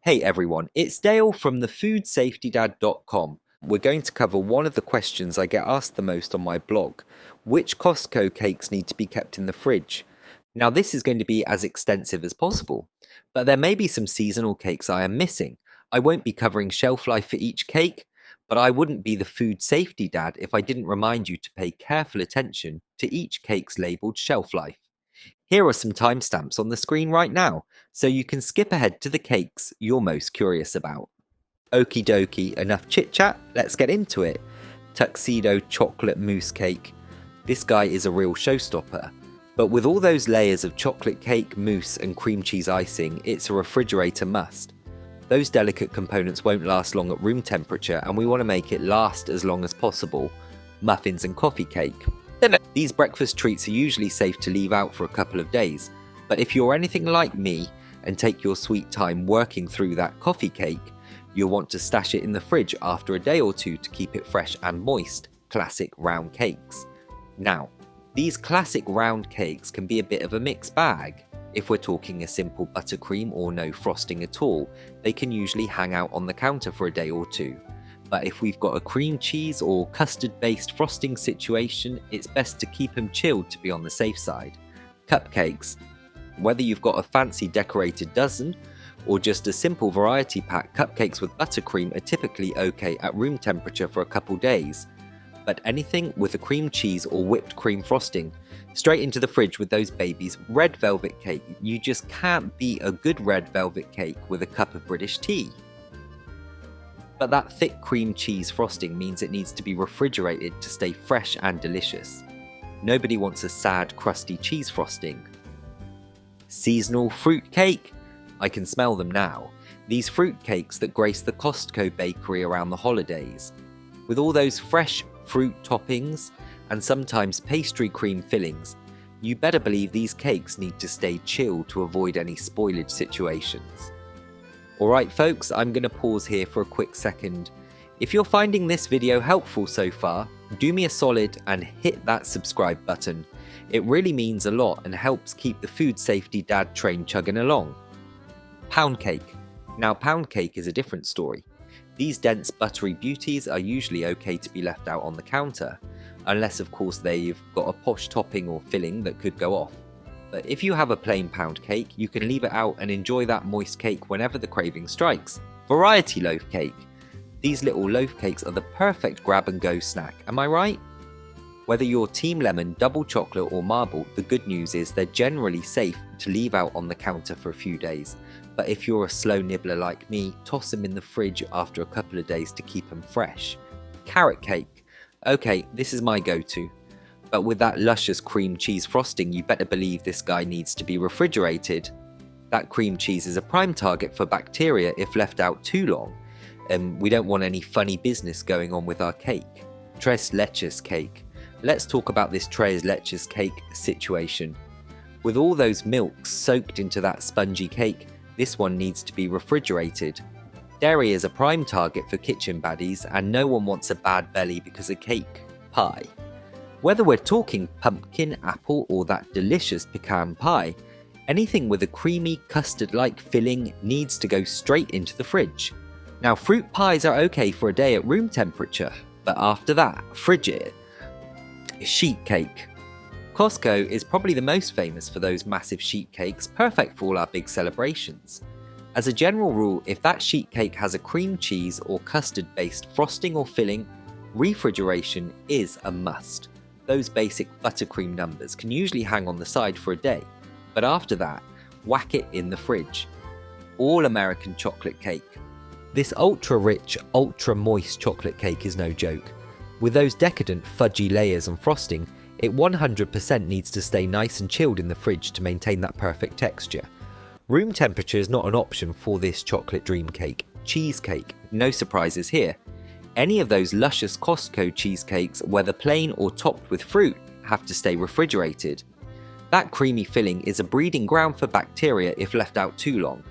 Hey everyone, it's Dale from thefoodsafetydad.com. We're going to cover one of the questions I get asked the most on my blog. Which Costco cakes need to be kept in the fridge? Now this is going to be as extensive as possible, but there may be some seasonal cakes I am missing. I won't be covering shelf life for each cake, but I wouldn't be the food safety dad if I didn't remind you to pay careful attention to each cake's labelled shelf life. Here are some timestamps on the screen right now, so you can skip ahead to the cakes you're most curious about. Okie dokie, enough chit chat, let's get into it. Tuxedo Chocolate Mousse Cake. This guy is a real showstopper. But with all those layers of chocolate cake, mousse and cream cheese icing, it's a refrigerator must. Those delicate components won't last long at room temperature and we want to make it last as long as possible. Muffins and coffee cake. These breakfast treats are usually safe to leave out for a couple of days, but if you're anything like me and take your sweet time working through that coffee cake, you'll want to stash it in the fridge after a day or two to keep it fresh and moist. Classic round cakes. Now, these classic round cakes can be a bit of a mixed bag. If we're talking a simple buttercream or no frosting at all, they can usually hang out on the counter for a day or two. But if we've got a cream cheese or custard-based frosting situation, it's best to keep them chilled to be on the safe side. Cupcakes. Whether you've got a fancy decorated dozen or just a simple variety pack, cupcakes with buttercream are typically okay at room temperature for a couple days. But anything with a cream cheese or whipped cream frosting, straight into the fridge with those babies. Red velvet cake. You just can't beat a good red velvet cake with a cup of British tea. But that thick cream cheese frosting means it needs to be refrigerated to stay fresh and delicious. Nobody wants a sad, crusty cheese frosting. Seasonal fruit cake. I can smell them now. These fruit cakes that grace the Costco bakery around the holidays. With all those fresh fruit toppings and sometimes pastry cream fillings, you better believe these cakes need to stay chilled to avoid any spoilage situations. Alright folks, I'm going to pause here for a quick second. If you're finding this video helpful so far, do me a solid and hit that subscribe button. It really means a lot and helps keep the food safety dad train chugging along. Pound cake. Now pound cake is a different story. These dense buttery beauties are usually okay to be left out on the counter, unless of course they've got a posh topping or filling that could go off. But if you have a plain pound cake, you can leave it out and enjoy that moist cake whenever the craving strikes. Variety loaf cake. These little loaf cakes are the perfect grab and go snack, am I right? Whether you're team lemon, double chocolate or marble, the good news is they're generally safe to leave out on the counter for a few days. But if you're a slow nibbler like me, toss them in the fridge after a couple of days to keep them fresh. Carrot cake. Okay, this is my go-to. But with that luscious cream cheese frosting, you better believe this guy needs to be refrigerated. That cream cheese is a prime target for bacteria if left out too long, and we don't want any funny business going on with our cake. Tres Leches cake. Let's talk about this Tres Leches cake situation. With all those milks soaked into that spongy cake, this one needs to be refrigerated. Dairy is a prime target for kitchen baddies, and no one wants a bad belly because of cake. Pie. Whether we're talking pumpkin, apple or that delicious pecan pie, anything with a creamy custard-like filling needs to go straight into the fridge. Now fruit pies are okay for a day at room temperature, but after that, fridge it. Sheet cake. Costco is probably the most famous for those massive sheet cakes, perfect for all our big celebrations. As a general rule, if that sheet cake has a cream cheese or custard-based frosting or filling, refrigeration is a must. Those basic buttercream numbers can usually hang on the side for a day, but after that, whack it in the fridge. All American chocolate cake. This ultra-rich, ultra-moist chocolate cake is no joke. With those decadent fudgy layers and frosting, it 100% needs to stay nice and chilled in the fridge to maintain that perfect texture. Room temperature is not an option for this chocolate dream cake. Cheesecake, no surprises here. Any of those luscious Costco cheesecakes, whether plain or topped with fruit, have to stay refrigerated. That creamy filling is a breeding ground for bacteria if left out too long.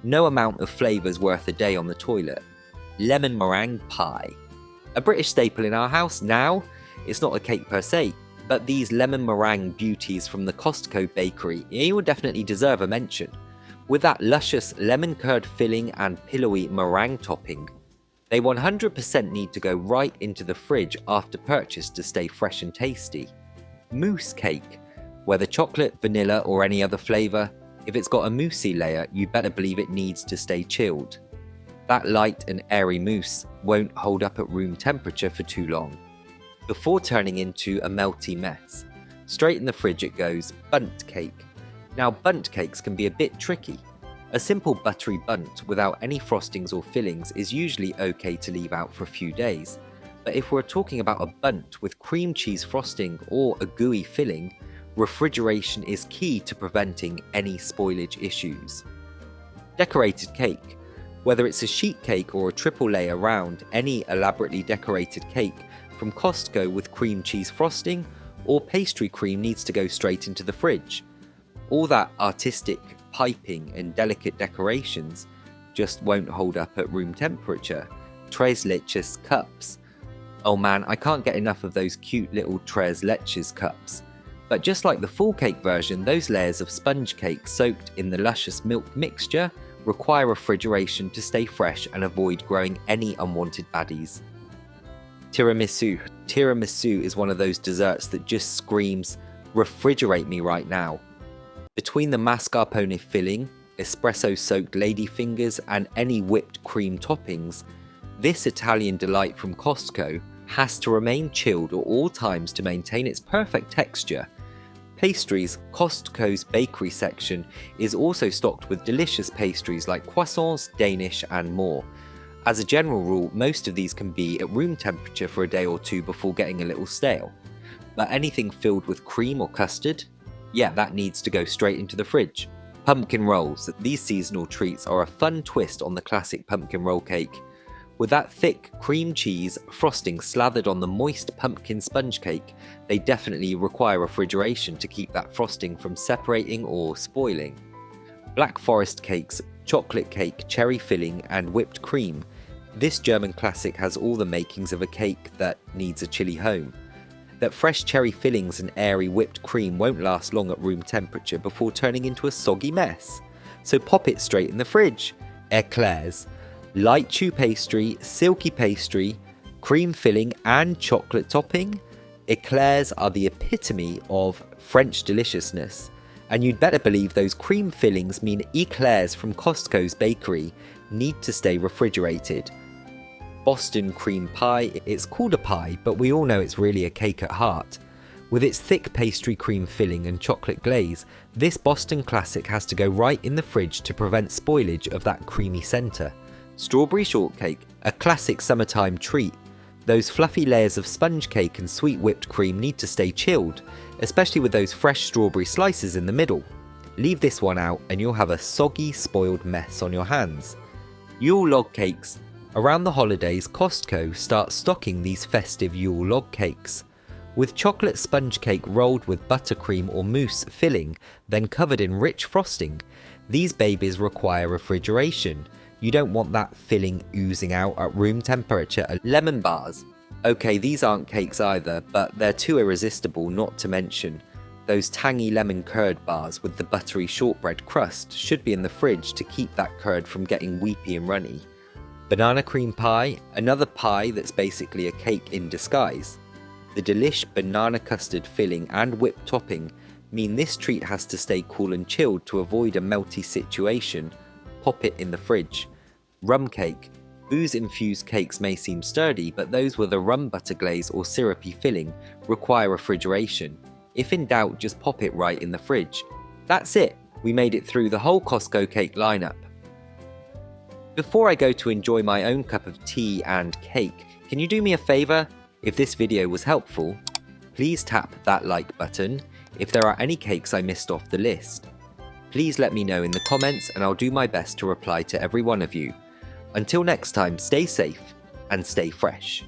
No amount of flavour's worth a day on the toilet. Lemon Meringue Pie. A British staple in our house now. It's not a cake per se, but these lemon meringue beauties from the Costco bakery, will definitely deserve a mention. with that luscious lemon curd filling and pillowy meringue topping. They 100% need to go right into the fridge after purchase to stay fresh and tasty. Mousse cake. Whether chocolate, vanilla or any other flavour, if it's got a moussey layer, you better believe it needs to stay chilled. That light and airy mousse won't hold up at room temperature for too long. Before turning into a melty mess, straight in the fridge it goes. Bundt cake. Now bundt cakes can be a bit tricky. A simple buttery bundt without any frostings or fillings is usually okay to leave out for a few days, but if we're talking about a bundt with cream cheese frosting or a gooey filling, refrigeration is key to preventing any spoilage issues. Decorated cake. Whether it's a sheet cake or a triple layer round, any elaborately decorated cake from Costco with cream cheese frosting or pastry cream needs to go straight into the fridge. All that artistic piping and delicate decorations just won't hold up at room temperature. Tres Leches cups. Oh man, I can't get enough of those cute little Tres Leches cups. But just like the full cake version, those layers of sponge cake soaked in the luscious milk mixture require refrigeration to stay fresh and avoid growing any unwanted baddies. Tiramisu. Tiramisu is one of those desserts that just screams, refrigerate me right now. Between the mascarpone filling, espresso-soaked ladyfingers and any whipped cream toppings, this Italian delight from Costco has to remain chilled at all times to maintain its perfect texture. Pastries. Costco's bakery section is also stocked with delicious pastries like croissants, Danish and more. As a general rule, most of these can be at room temperature for a day or two before getting a little stale. But anything filled with cream or custard? Yeah, that needs to go straight into the fridge. Pumpkin rolls. These seasonal treats are a fun twist on the classic pumpkin roll cake. With that thick cream cheese frosting slathered on the moist pumpkin sponge cake, they definitely require refrigeration to keep that frosting from separating or spoiling. Black Forest cakes, chocolate cake, cherry filling and whipped cream. This German classic has all the makings of a cake that needs a chilly home. That fresh cherry fillings and airy whipped cream won't last long at room temperature before turning into a soggy mess. So pop it straight in the fridge. Eclairs. Light chew pastry, silky pastry, cream filling and chocolate topping. Eclairs are the epitome of French deliciousness. And you'd better believe those cream fillings mean eclairs from Costco's bakery need to stay refrigerated. Boston cream pie. It's called a pie, but we all know it's really a cake at heart. With its thick pastry cream filling and chocolate glaze, this Boston classic has to go right in the fridge to prevent spoilage of that creamy centre. Strawberry shortcake, a classic summertime treat. Those fluffy layers of sponge cake and sweet whipped cream need to stay chilled, especially with those fresh strawberry slices in the middle. Leave this one out and you'll have a soggy, spoiled mess on your hands. Yule Log Cakes. Around the holidays, Costco starts stocking these festive Yule Log Cakes. With chocolate sponge cake rolled with buttercream or mousse filling, then covered in rich frosting, these babies require refrigeration. You don't want that filling oozing out at room temperature. Lemon bars. Okay, these aren't cakes either, but they're too irresistible not to mention. Those tangy lemon curd bars with the buttery shortbread crust should be in the fridge to keep that curd from getting weepy and runny. Banana cream pie, another pie that's basically a cake in disguise. The delish banana custard filling and whipped topping mean this treat has to stay cool and chilled to avoid a melty situation. Pop it in the fridge. Rum cake. Booze-infused cakes may seem sturdy, but those with a rum butter glaze or syrupy filling require refrigeration. If in doubt, just pop it right in the fridge. That's it, we made it through the whole Costco cake lineup. Before I go to enjoy my own cup of tea and cake, can you do me a favour? If this video was helpful, please tap that like button. If there are any cakes I missed off the list, please let me know in the comments and I'll do my best to reply to every one of you. Until next time, stay safe and stay fresh.